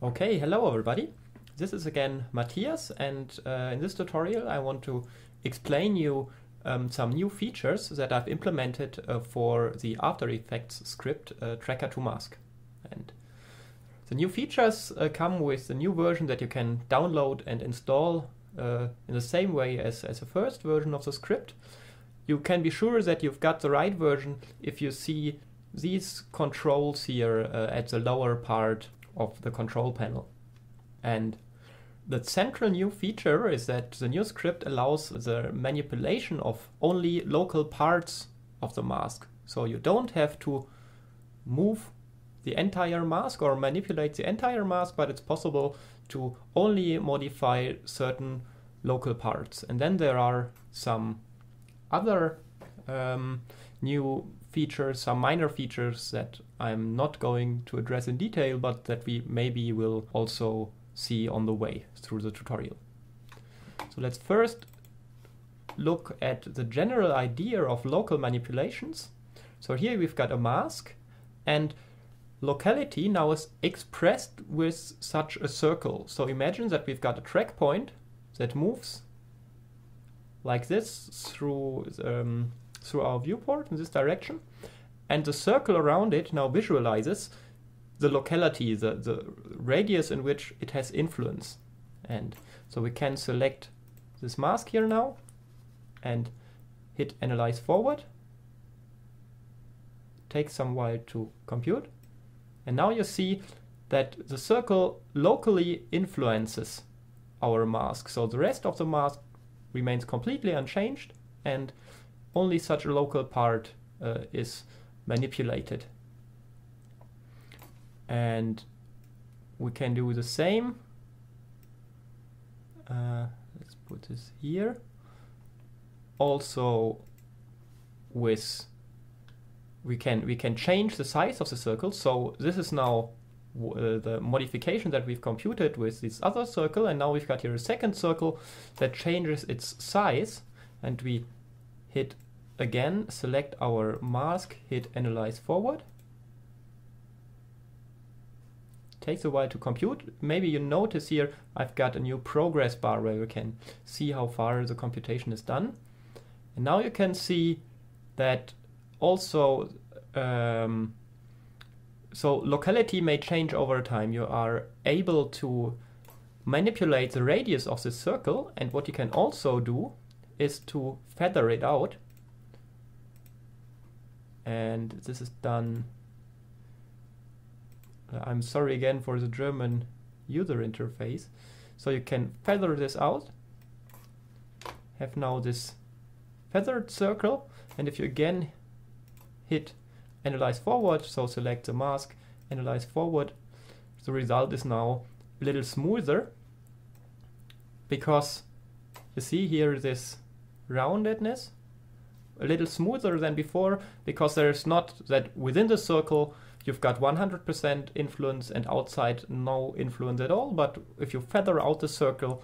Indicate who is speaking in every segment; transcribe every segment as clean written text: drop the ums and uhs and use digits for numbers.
Speaker 1: Okay, hello everybody. This is again Matthias, and in this tutorial I want to explain you some new features that I've implemented for the After Effects script Tracker2Mask. And the new features come with the new version that you can download and install in the same way as the first version of the script. You can be sure that you've got the right version if you see these controls here at the lower part of the control panel. And the central new feature is that the new script allows the manipulation of only local parts of the mask. So you don't have to move the entire mask or manipulate the entire mask, but it's possible to only modify certain local parts. And then there are some other new features, some minor features that I'm not going to address in detail, but that we maybe will also see on the way through the tutorial. So let's first look at the general idea of local manipulations. So here we've got a mask, and locality now is expressed with such a circle. So imagine that we've got a track point that moves like this through our viewport in this direction, and the circle around it now visualizes the locality, the radius in which it has influence. And so we can select this mask here now and hit Analyze Forward. Takes some while to compute, and now you see that the circle locally influences our mask. So the rest of the mask remains completely unchanged, and only such a local part is manipulated. And we can do the same. Let's put this here. Also, with we can change the size of the circle. So this is now the modification that we've computed with this other circle, and now we've got here a second circle that changes its size, and we hit again, select our mask, hit Analyze Forward. Takes a while to compute. Maybe you notice here I've got a new progress bar where you can see how far the computation is done. And now you can see that also so locality may change over time. You are able to manipulate the radius of this circle, and what you can also do is to feather it out. And this is done. I'm sorry again for the German user interface. So you can feather this out, have now this feathered circle, and if you again hit Analyze Forward, so select the mask, Analyze Forward, the result is now a little smoother, because you see here this roundedness, a little smoother than before, because there's not that within the circle you've got 100% influence and outside no influence at all, but if you feather out the circle,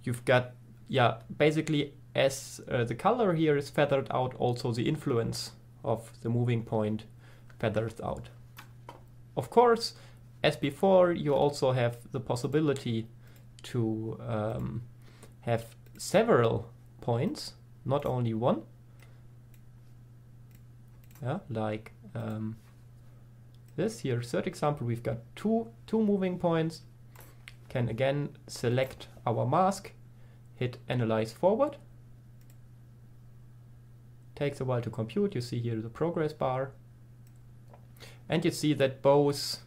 Speaker 1: you've got, yeah, basically as the color here is feathered out, also the influence of the moving point feathers out. Of course, as before, you also have the possibility to have several points, not only one. Yeah, like this here, third example, we've got two moving points. Can again select our mask, hit Analyze Forward. Takes a while to compute. You see here the progress bar, and you see that both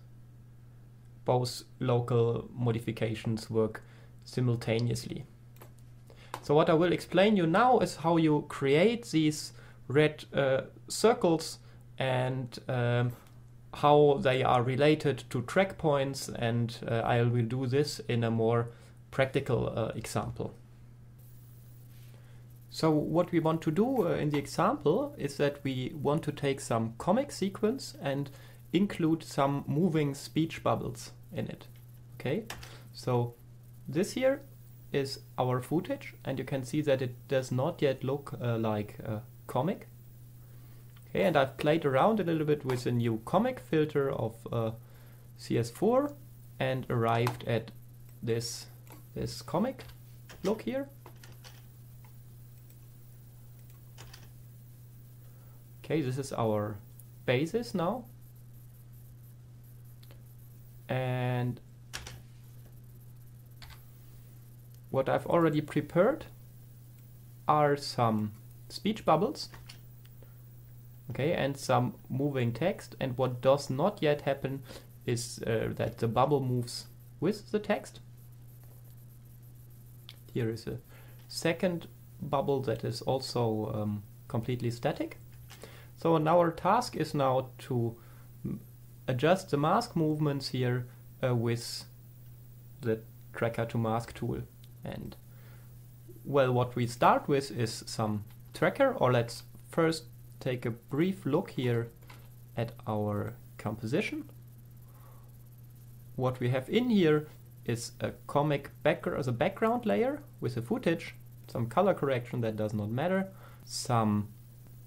Speaker 1: local modifications work simultaneously. So what I will explain you now is how you create these red circles, and how they are related to track points, and I will do this in a more practical example. So what we want to do in the example is that we want to take some comic sequence and include some moving speech bubbles in it. Okay, so this here is our footage, and you can see that it does not yet look like a comic. Okay, and I've played around a little bit with a new comic filter of CS4, and arrived at this comic look here. Okay, this is our basis now. And what I've already prepared are some speech bubbles, okay, and some moving text. And what does not yet happen is that the bubble moves with the text. Here is a second bubble that is also completely static. So now our task is now to adjust the mask movements here with the Tracker2Mask tool. And well, what we start with is some tracker, or let's first take a brief look here at our composition. What we have in here is a comic background, as a background layer with a footage, some color correction that does not matter, some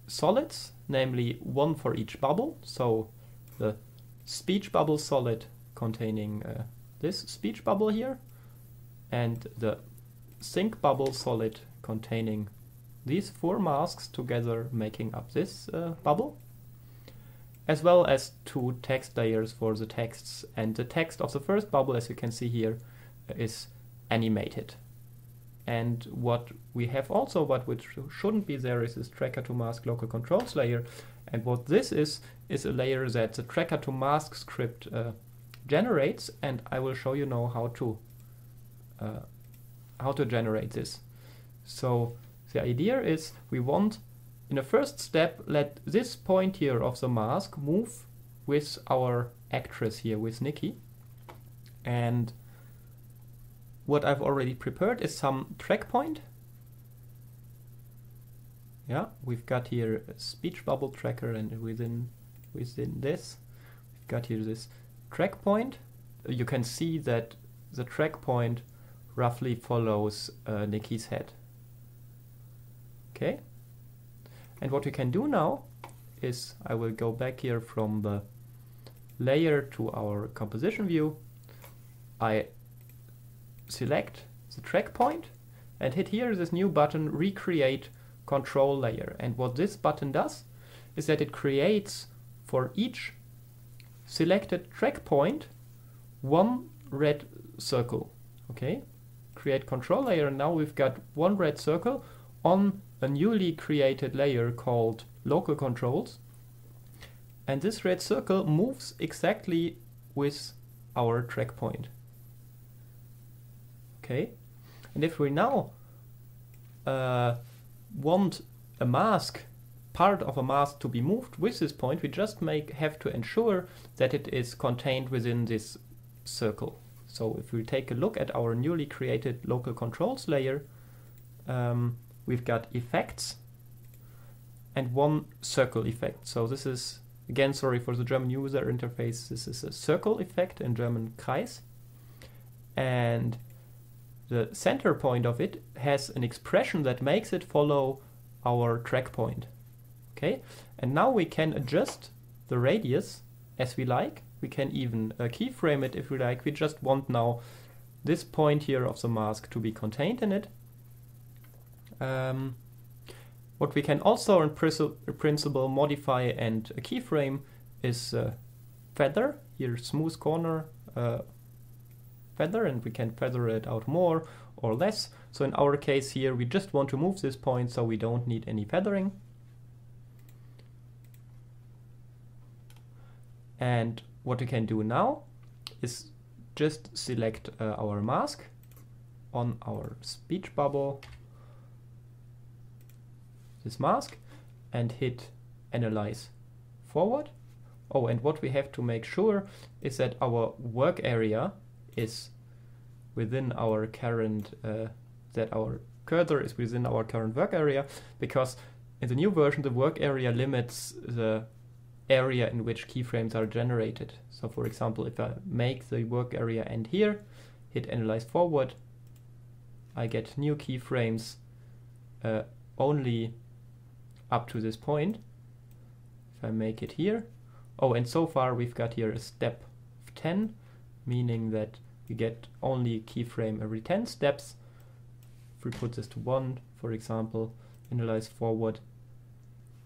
Speaker 1: solids, namely one for each bubble. So the speech bubble solid containing this speech bubble here, and the sync bubble solid containing these 4 masks together making up this bubble, as well as 2 text layers for the texts. And the text of the first bubble, as you can see here, is animated. And what we have also, but which shouldn't be there, is this Tracker2Mask local controls layer. And what this is a layer that the Tracker2Mask script generates, and I will show you now how to generate this. So the idea is we want, in a first step, let this point here of the mask move with our actress here, with Nikki. And what I've already prepared is some track point. Yeah, we've got here a speech bubble tracker, and within this, we've got here this track point. You can see that the track point roughly follows Nikki's head. Okay. And what we can do now is, I will go back here from the layer to our composition view. I select the track point and hit here this new button, recreate control layer. And what this button does is that it creates for each selected track point 1 red circle. Okay, create control layer, and now we've got 1 red circle on a newly created layer called local controls. And this red circle moves exactly with our track point. Okay, and if we now want a mask, part of a mask to be moved with this point, we just have to ensure that it is contained within this circle. So if we take a look at our newly created local controls layer, we've got effects and 1 circle effect. So this is, again, sorry for the German user interface, this is a circle effect, in German Kreis. And the center point of it has an expression that makes it follow our track point. Okay, and now we can adjust the radius as we like. We can even keyframe it if we like. We just want now this point here of the mask to be contained in it. What we can also in principle modify and keyframe is feather. Here, smooth corner feather, and we can feather it out more or less. So in our case here, we just want to move this point, so we don't need any feathering. And what we can do now is just select our mask on our speech bubble, this mask, and hit Analyze Forward. Oh, and what we have to make sure is that our work area is within our current, that our cursor is within our current work area, because in the new version the work area limits the area in which keyframes are generated. So for example, if I make the work area end here, hit Analyze Forward, I get new keyframes only up to this point. If I make it here, oh, and so far we've got here a step of 10, meaning that we get only a keyframe every 10 steps. If we put this to 1, for example, initialize forward,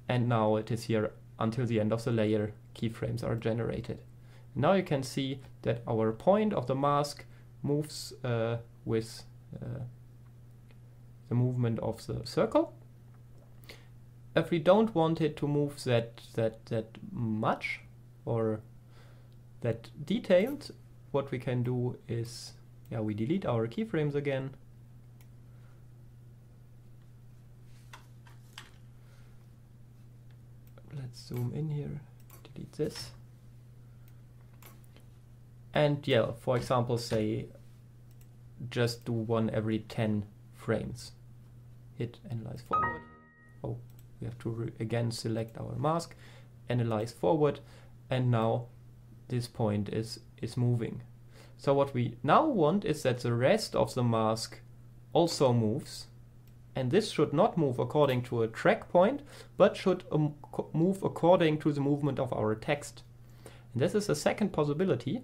Speaker 1: and now it is here until the end of the layer, keyframes are generated. Now you can see that our point of the mask moves with the movement of the circle. If we don't want it to move that much or that detailed, what we can do is, we delete our keyframes again. Let's zoom in here, delete this. And for example, say just do one every 10 frames. Hit analyze forward. Oh, we have to again select our mask, analyze forward, and now this point is moving. So what we now want is that the rest of the mask also moves, and this should not move according to a track point, but should move according to the movement of our text. And this is a second possibility.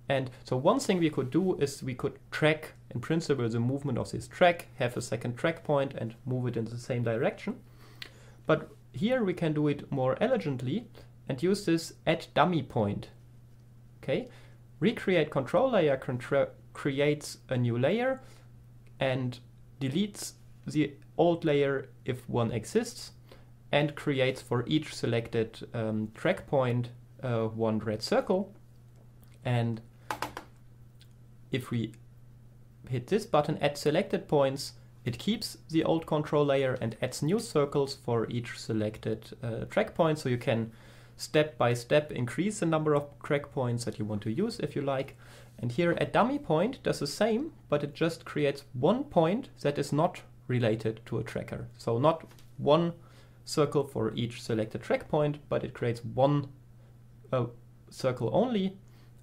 Speaker 1: And so one thing we could do is we could track, in principle, the movement of this track, have a second track point and move it in the same direction. But here we can do it more elegantly and use this add dummy point. Okay, recreate control layer creates a new layer and deletes the old layer if one exists, and creates for each selected track point one red circle. And if we hit this button, add selected points, it keeps the old control layer and adds new circles for each selected track point. So you can step by step increase the number of track points that you want to use if you like. And here a dummy point does the same, but it just creates one point that is not related to a tracker. So not one circle for each selected track point, but it creates one circle only,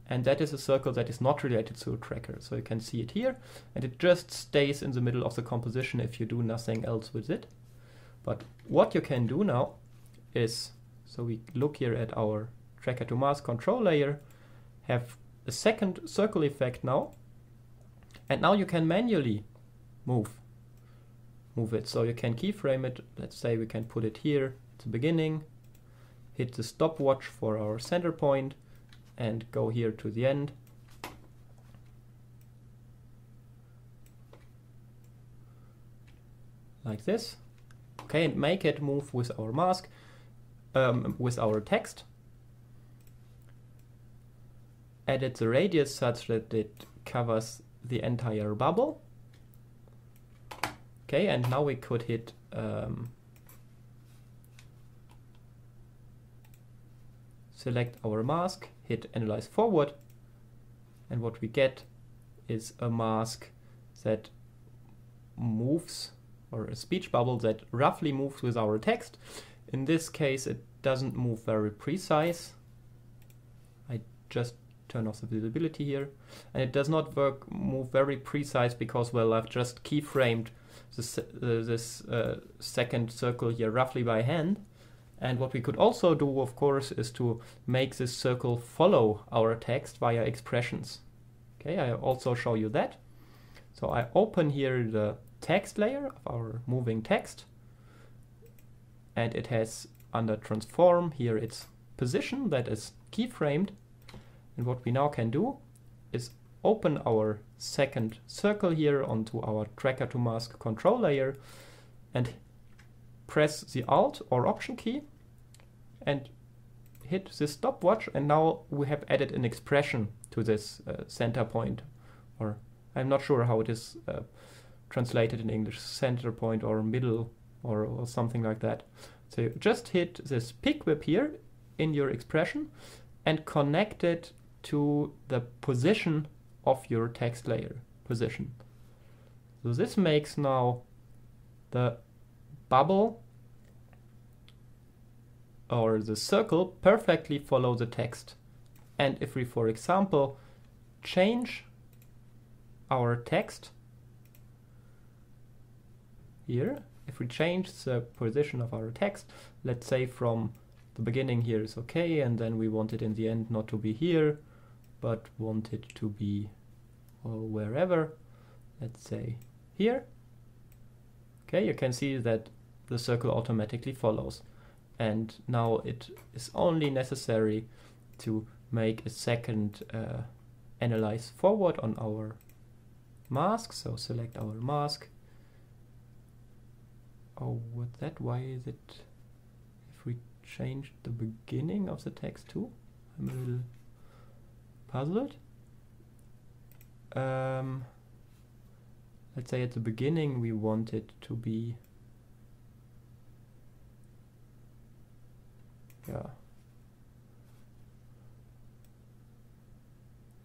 Speaker 1: and that is a circle that is not related to a tracker. So you can see it here, and it just stays in the middle of the composition if you do nothing else with it. But what you can do now is, so we look here at our Tracker2Mask control layer, have a second circle effect now, and now you can manually move it. So you can keyframe it. Let's say we can put it here at the beginning, hit the stopwatch for our center point, and go here to the end. Like this. Okay, and make it move with our mask, with our text. Edit the radius such that it covers the entire bubble. Okay, and now we could hit select our mask, hit analyze forward, and what we get is a mask that moves, or a speech bubble that roughly moves with our text. In this case it doesn't move very precise. I just turn off the visibility here, and it does not move very precise because, well, I've just keyframed this second circle here roughly by hand. And what we could also do, of course, is to make this circle follow our text via expressions. Okay, I also show you that. So I open here the text layer of our moving text, and it has under transform here its position that is keyframed. And what we now can do is open our second circle here onto our Tracker2Mask control layer and press the Alt or Option key and hit this stopwatch, and now we have added an expression to this center point, or I'm not sure how it is translated in English, center point or middle or something like that. So you just hit this pick whip here in your expression and connect it to the position of your text layer position. So this makes now the bubble or the circle perfectly follow the text. And if we, for example, change our text here, if we change the position of our text, let's say from the beginning here is okay, and then we want it in the end not to be here, but want it to be wherever, let's say here. Okay, you can see that the circle automatically follows. And now it is only necessary to make a second analyze forward on our mask. So select our mask. Oh, what's that? Why is it? If we change the beginning of the text too, I'm a little puzzled. Let's say at the beginning we want it to be,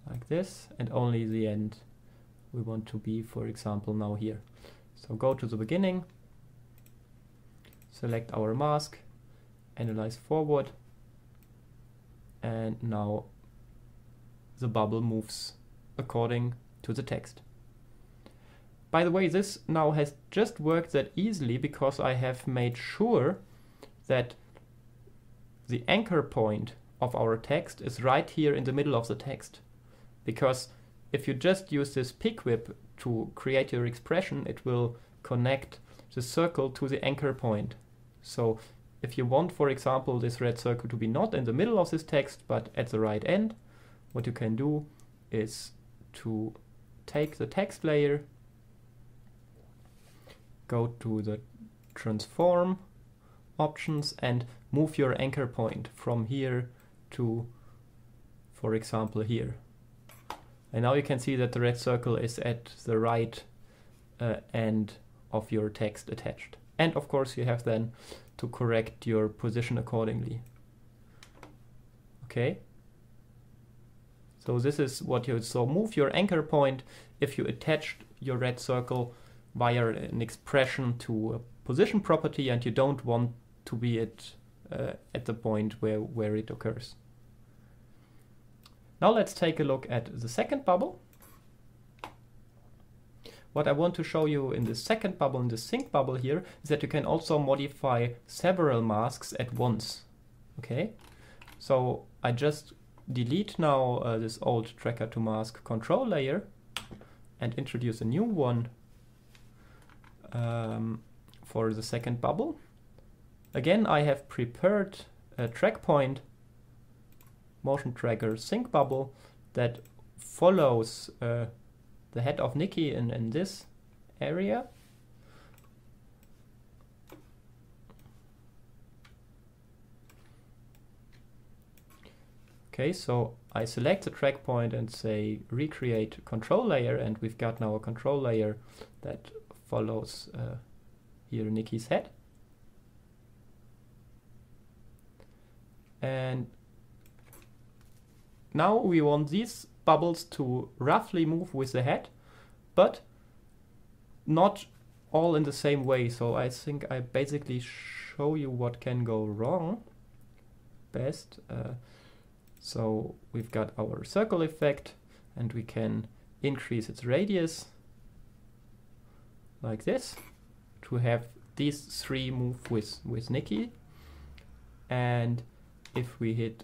Speaker 1: like this, and only the end we want to be, for example, now here. So go to the beginning, select our mask, analyze forward, and now the bubble moves according to the text. By the way, this now has just worked that easily because I have made sure that the anchor point of our text is right here in the middle of the text. Because if you just use this pick whip to create your expression, it will connect the circle to the anchor point. So if you want, for example, this red circle to be not in the middle of this text, but at the right end, what you can do is to take the text layer, go to the transform options and move your anchor point from here to, for example, here. And now you can see that the red circle is at the right end of your text attached. And of course you have then to correct your position accordingly. Okay. So this is what you saw. Move your anchor point if you attached your red circle via an expression to a position property and you don't want to be at the point where it occurs. Now let's take a look at the second bubble. What I want to show you in the second bubble, in the sync bubble here, is that you can also modify several masks at once. Okay, so I just delete now this old Tracker2Mask control layer and introduce a new one for the second bubble. Again, I have prepared a track point motion tracker sync bubble that follows the head of Nikki in this area. Okay, so I select the track point and say recreate control layer, and we've got now a control layer that follows here Nikki's head. And now we want these bubbles to roughly move with the head, but not all in the same way. So I think I basically show you what can go wrong best. So we've got our circle effect and we can increase its radius like this to have these three move with Nikki. And if we hit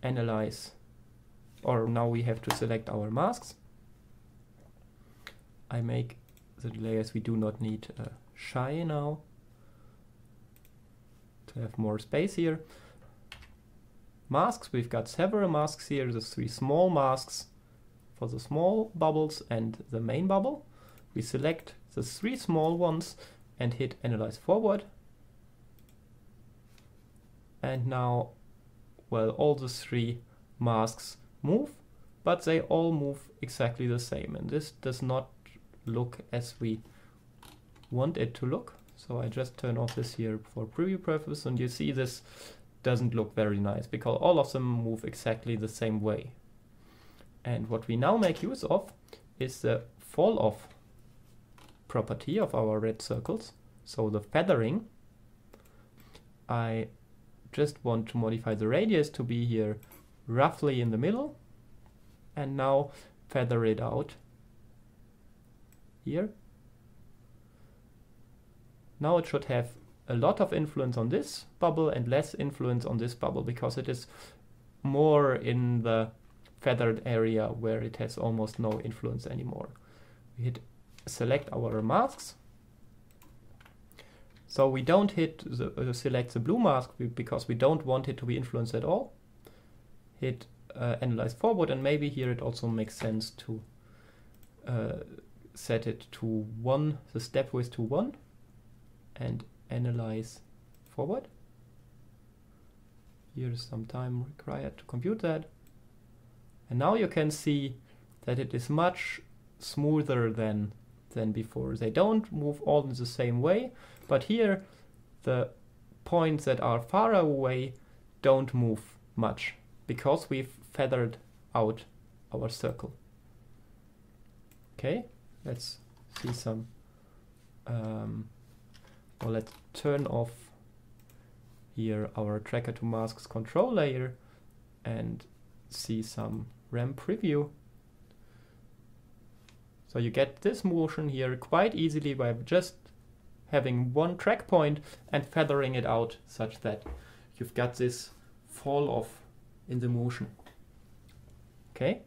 Speaker 1: analyze, or now we have to select our masks. I make the layers we do not need shy now to have more space here. Masks, we've got several masks here, the three small masks for the small bubbles and the main bubble. We select the three small ones and hit analyze forward. And now, well, all the three masks move, but they all move exactly the same. And this does not look as we want it to look. So I just turn off this here for preview purpose, and you see this doesn't look very nice because all of them move exactly the same way. And what we now make use of is the fall off property of our red circles. So the feathering, I just want to modify the radius to be here roughly in the middle, and now feather it out here. Now it should have a lot of influence on this bubble and less influence on this bubble because it is more in the feathered area where it has almost no influence anymore. We hit select our masks. So we don't hit select the blue mask because we don't want it to be influenced at all. Hit analyze forward, and maybe here it also makes sense to set it to 1, the step width to 1, and analyze forward. Here's some time required to compute that. And now you can see that it is much smoother than before. They don't move all in the same way, but here the points that are far away don't move much because we've feathered out our circle. Okay, let's see some, well, let's turn off here our Tracker2Mask's control layer and see some RAM preview. So you get this motion here quite easily by just having one track point and feathering it out such that you've got this fall off in the motion. Okay.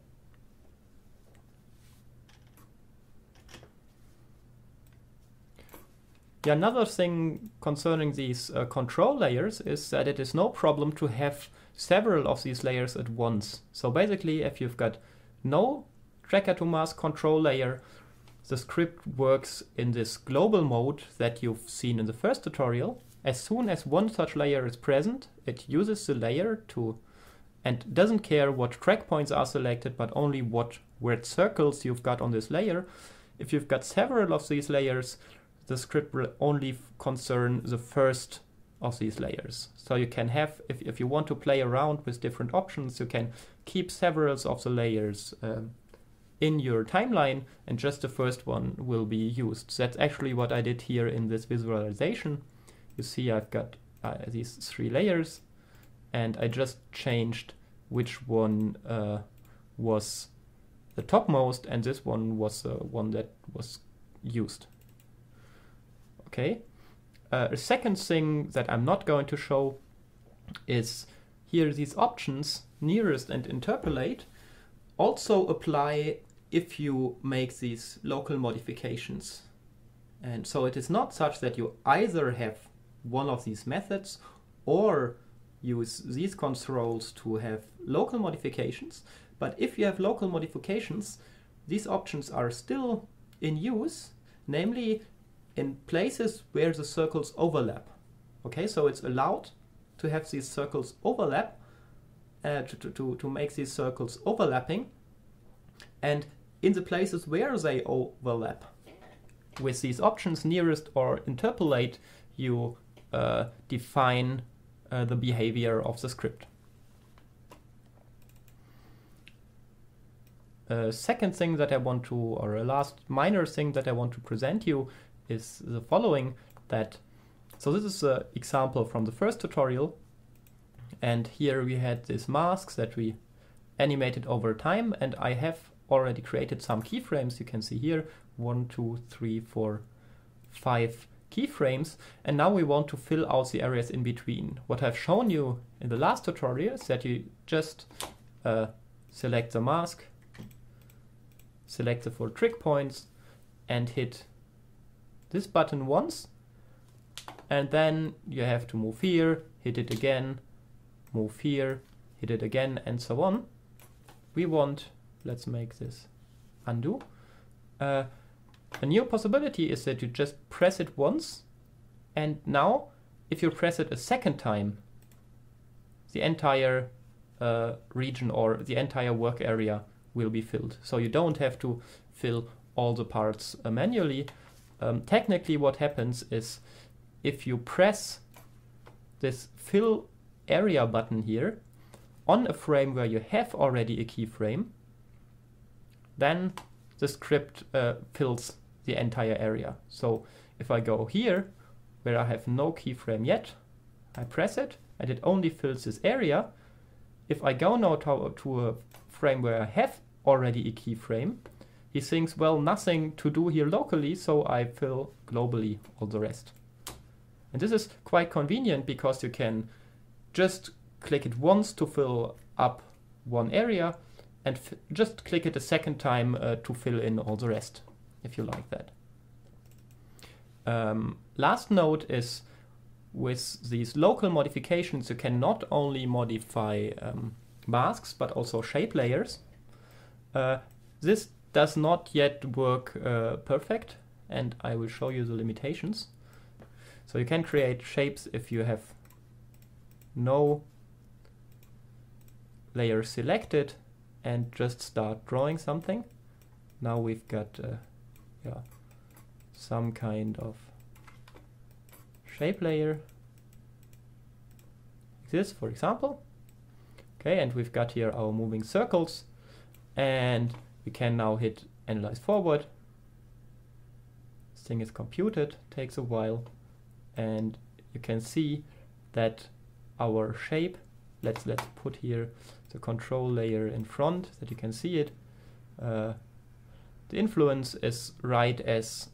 Speaker 1: Yeah, another thing concerning these control layers is that it is no problem to have several of these layers at once. So basically, if you've got no Tracker2Mask control layer, the script works in this global mode that you've seen in the first tutorial. As soon as one such layer is present, it uses the layer to, and doesn't care what track points are selected, but only what weird circles you've got on this layer. If you've got several of these layers, the script will only concern the first of these layers. So you can have, if you want to play around with different options, you can keep several of the layers in your timeline, and just the first one will be used. That's actually what I did here in this visualization. You see I've got these 3 layers, and I just changed which one was the topmost, and this one was the one that was used. Okay. A second thing that I'm not going to show is here these options, nearest and interpolate, also apply if you make these local modifications. And so it is not such that you either have one of these methods or use these controls to have local modifications, but if you have local modifications, these options are still in use, namely in places where the circles overlap. Okay, so it's allowed to have these circles overlap, to make these circles overlapping, and in the places where they overlap, with these options nearest or interpolate, you define the behavior of the script. Second thing that I want to, or a last minor thing that I want to present you is the following, that, so this is an example from the first tutorial, and here we had these masks that we animated over time, and I have already created some keyframes. You can see here 1, 2, 3, 4, 5 keyframes, and now we want to fill out the areas in between. What I've shown you in the last tutorial is that you just select the mask, select the 4 trick points, and hit this button once, and then you have to move here, hit it again, move here, hit it again, and so on. We want, let's make this undo. A new possibility is that you just press it once, and now if you press it a second time, the entire region or the entire work area will be filled. So you don't have to fill all the parts manually. Technically what happens is if you press this fill area button here on a frame where you have already a keyframe, then the script fills the entire area. So if I go here where I have no keyframe yet, I press it and it only fills this area. If I go now to a frame where I have already a keyframe, he thinks, well, nothing to do here locally, so I fill globally all the rest. And this is quite convenient because you can just click it once to fill up one area, and just click it a second time to fill in all the rest, if you like that. Last note is, with these local modifications, you can not only modify masks, but also shape layers. This does not yet work perfect, and I will show you the limitations. So you can create shapes if you have no layer selected and just start drawing something. Now we've got some kind of shape layer, like this, for example. Okay, and we've got here our moving circles, and we can now hit Analyze Forward. This thing is computed, takes a while, and you can see that our shape, let's put here the control layer in front that you can see it. The influence is right as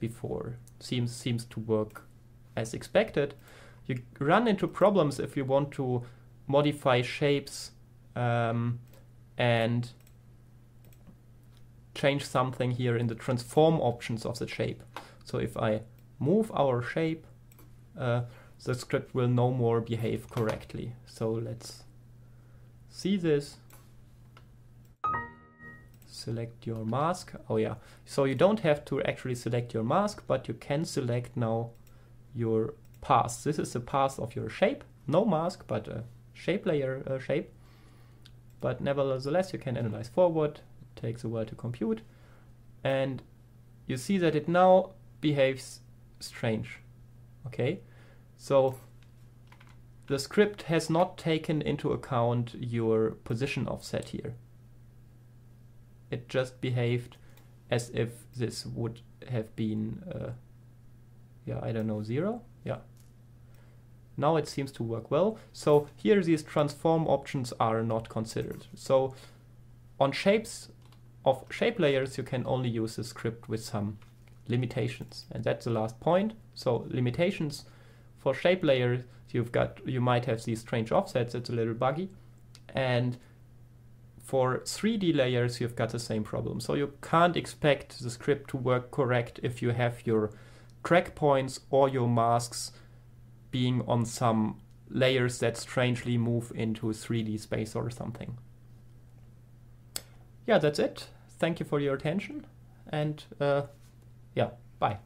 Speaker 1: before. Seems to work as expected. You run into problems if you want to modify shapes and change something here in the transform options of the shape. So if I move our shape, the script will no more behave correctly. So let's see this. Select your mask. Oh yeah, so you don't have to actually select your mask, but you can select now your path. This is the path of your shape, no mask, but a shape layer shape. But nevertheless, you can analyze forward. It takes a while to compute, and you see that it now behaves strange. Okay, so the script has not taken into account your position offset here. It just behaved as if this would have been, I don't know, 0. Yeah. Now it seems to work well. So here these transform options are not considered. So on shapes of shape layers, you can only use the script with some limitations. And that's the last point. So limitations for shape layers, you might have these strange offsets. It's a little buggy. And for 3D layers, you've got the same problem. So you can't expect the script to work correct if you have your track points or your masks being on some layers that strangely move into 3D space or something. Yeah, that's it. Thank you for your attention, and bye.